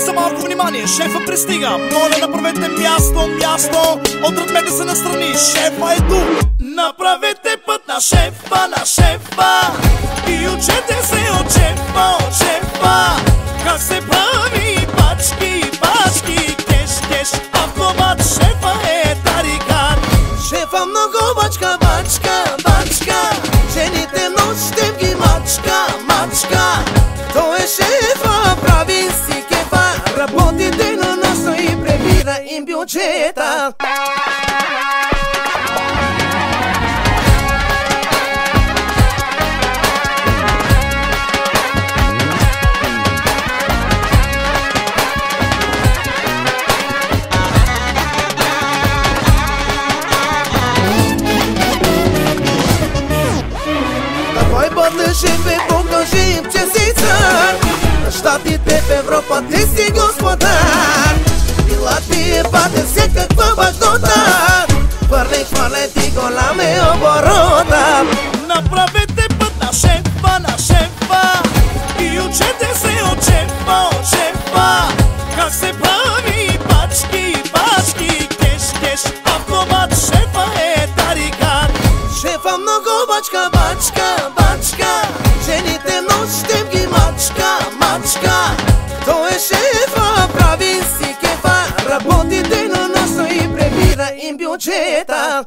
се малко внимание, шефа пристига. Моля, направете място. Отдръпнете се настрани, шефа е тук. Направете път на шефа. И учете се от шефа. Как се прави пачки, кеш, автомат, шефа е тарикат. Шефа много бачка, жените нощем ги мачка. Той е шефа, прави си кефа, работи денонощно и прибира им бюджета. Шефе, покажи им, че си цар. На щатите в Европа ти си господар. Била ти е бате всекаква бахнота. Хвърли ти голям е оборота. Направете път на шефа. И учете се от шефа. Как се прави пачки, кеш, автомат, шефа е тарикат. Шефа много бачка, жените нощем ги мачка. Той е шефа, прави си кефа, работи денонощно и прибира им бюджета.